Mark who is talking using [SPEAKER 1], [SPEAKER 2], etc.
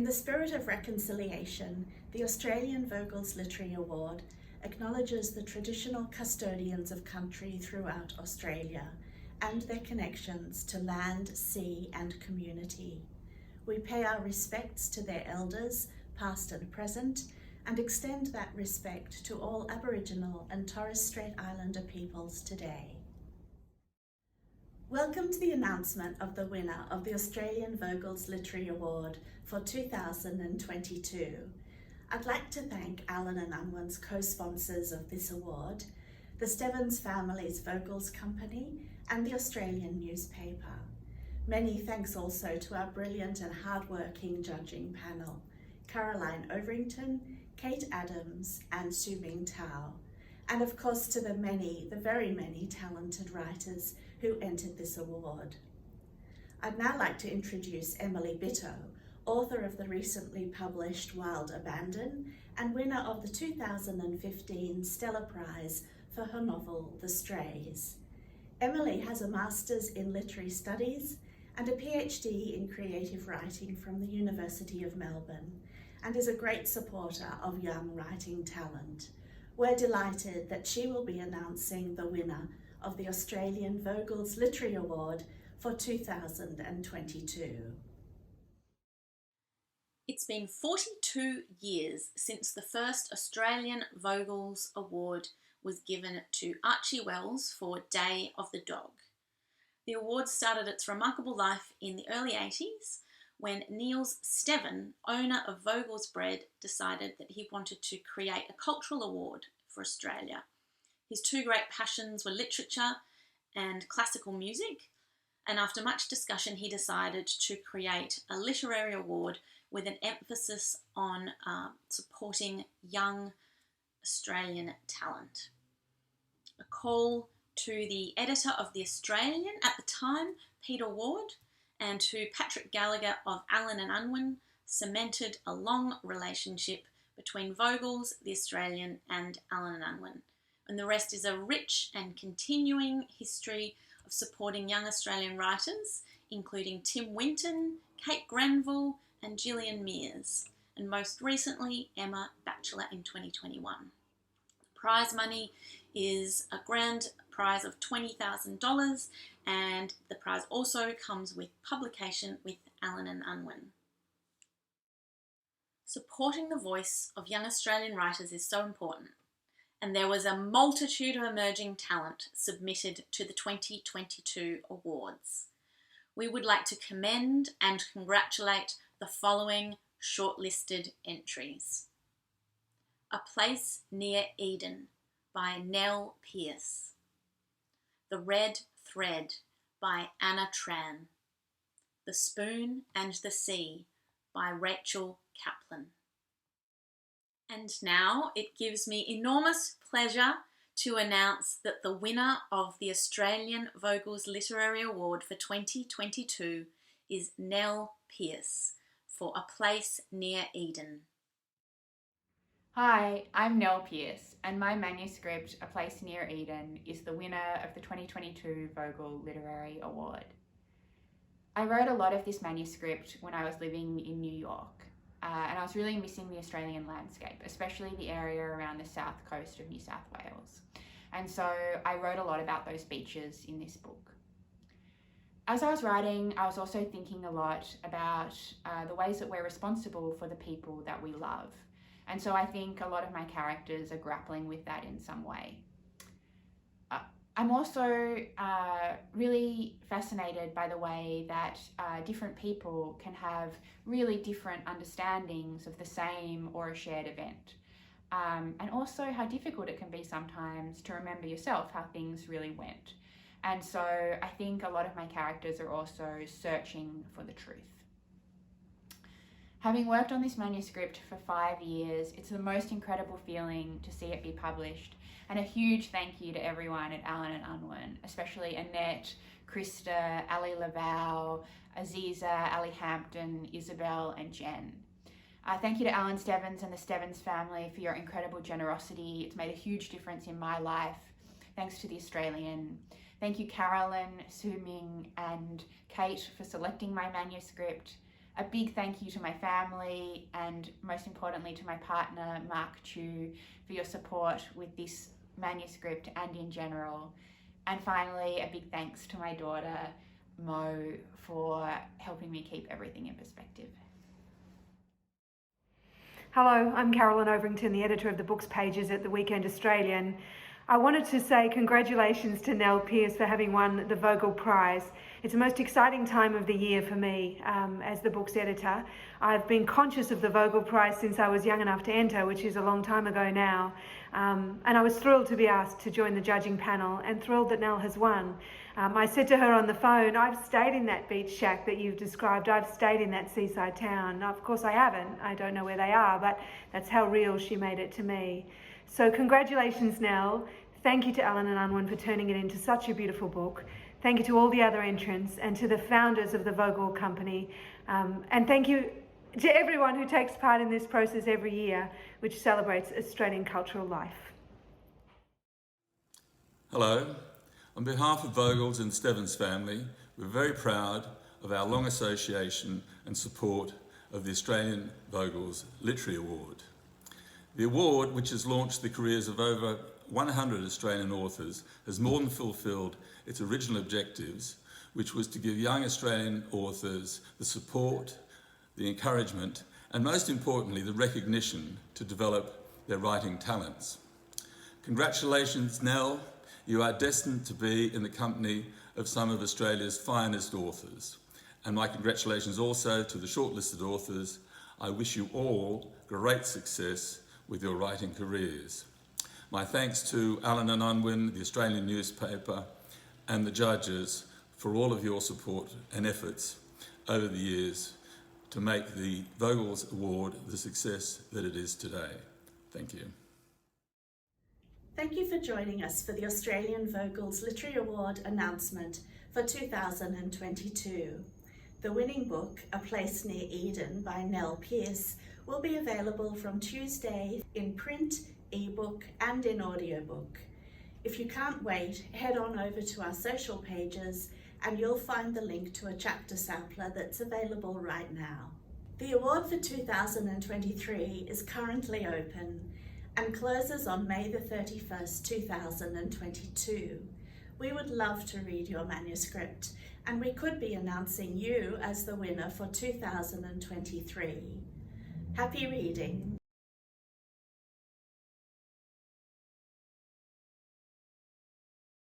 [SPEAKER 1] In the spirit of reconciliation, the Australian Vogel's Literary Award acknowledges the traditional custodians of country throughout Australia and their connections to land, sea and community. We pay our respects to their elders, past and present, and extend that respect to all Aboriginal and Torres Strait Islander peoples today. Welcome to the announcement of the winner of the Australian Vogel's Literary Award for 2022. I'd like to thank Allen Unwin's co-sponsors of this award, the Stebbins family's Vogel's Company and the Australian newspaper. Many thanks also to our brilliant and hard-working judging panel, Caroline Overington, Kate Adams and Su Ming Tao, and of course to the very many talented writers who entered this award. I'd now like to introduce Emily Bitto, author of the recently published Wild Abandon and winner of the 2015 Stella Prize for her novel The Strays. Emily has a Master's in Literary Studies and a PhD in Creative Writing from the University of Melbourne and is a great supporter of young writing talent. We're delighted that she will be announcing the winner of the Australian Vogel's Literary Award for 2022.
[SPEAKER 2] It's been 42 years since the first Australian Vogel's Award was given to Archie Wells for Day of the Dog. The award started its remarkable life in the early 80s when Niels Steven, owner of Vogel's Bread, decided that he wanted to create a cultural award for Australia. His two great passions were literature and classical music, and after much discussion he decided to create a literary award with an emphasis on supporting young Australian talent. A call to the editor of The Australian at the time, Peter Ward, and to Patrick Gallagher of Allen Unwin cemented a long relationship between Vogel's, The Australian and Allen Unwin. And the rest is a rich and continuing history of supporting young Australian writers, including Tim Winton, Kate Grenville and Gillian Mears, and most recently Emma Batchelor in 2021. The prize money is a grand prize of $20,000 and the prize also comes with publication with Allen Unwin. Supporting the voice of young Australian writers is so important, and there was a multitude of emerging talent submitted to the 2022 awards. We would like to commend and congratulate the following shortlisted entries. A Place Near Eden by Nell Pierce. The Red Thread by Anna Tran. The Spoon and the Sea by Rachel Caplin. And now it gives me enormous pleasure to announce that the winner of the Australian Vogel's Literary Award for 2022 is Nell Pierce for A Place Near Eden.
[SPEAKER 3] Hi, I'm Nell Pierce, and my manuscript, A Place Near Eden, is the winner of the 2022 Vogel Literary Award. I wrote a lot of this manuscript when I was living in New York, and I was really missing the Australian landscape, especially the area around the south coast of New South Wales. And so I wrote a lot about those beaches in this book. As I was writing, I was also thinking a lot about the ways that we're responsible for the people that we love. And so I think a lot of my characters are grappling with that in some way. I'm also really fascinated by the way that different people can have really different understandings of the same or a shared event. And also how difficult it can be sometimes to remember yourself how things really went. And so I think a lot of my characters are also searching for the truth. Having worked on this manuscript for 5 years, it's the most incredible feeling to see it be published. And a huge thank you to everyone at Allen Unwin, especially Annette, Krista, Ali Laval, Aziza, Ali Hampton, Isabel and Jen. Thank you to Alan Stebbins and the Stebbins family for your incredible generosity. It's made a huge difference in my life. Thanks to the Australian. Thank you Carolyn, Su Ming and Kate for selecting my manuscript. A big thank you to my family and most importantly to my partner, Mark Chu, for your support with this manuscript and in general. And finally, a big thanks to my daughter, Mo, for helping me keep everything in perspective.
[SPEAKER 4] Hello, I'm Carolyn Overington, the editor of the books pages at the Weekend Australian. I wanted to say congratulations to Nell Pierce for having won the Vogel Prize. It's the most exciting time of the year for me as the book's editor. I've been conscious of the Vogel Prize since I was young enough to enter, which is a long time ago now. And I was thrilled to be asked to join the judging panel and thrilled that Nell has won. I said to her on the phone, I've stayed in that beach shack that you've described. I've stayed in that seaside town. Now, of course I haven't. I don't know where they are, but that's how real she made it to me. So congratulations, Nell. Thank you to Allen Unwin for turning it into such a beautiful book. Thank you to all the other entrants and to the founders of the Vogel Company. And thank you to everyone who takes part in this process every year, which celebrates Australian cultural life.
[SPEAKER 5] Hello. On behalf of Vogel's and Stebbins family, we're very proud of our long association and support of the Australian Vogel's Literary Award. The award, which has launched the careers of over 100 Australian authors, has more than fulfilled its original objectives, which was to give young Australian authors the support, the encouragement, and most importantly, the recognition to develop their writing talents. Congratulations, Nell. You are destined to be in the company of some of Australia's finest authors. And my congratulations also to the shortlisted authors. I wish you all great success with your writing careers. My thanks to Allen Unwin, the Australian newspaper, and the judges for all of your support and efforts over the years to make the Vogel's Award the success that it is today. Thank you.
[SPEAKER 1] Thank you for joining us for the Australian Vogel's Literary Award announcement for 2022. The winning book, A Place Near Eden by Nell Pierce, will be available from Tuesday in print, ebook and in audiobook. If you can't wait, head on over to our social pages and you'll find the link to a chapter sampler that's available right now. The award for 2023 is currently open and closes on May the 31st, 2022. We would love to read your manuscript and we could be announcing you as the winner for 2023. Happy reading!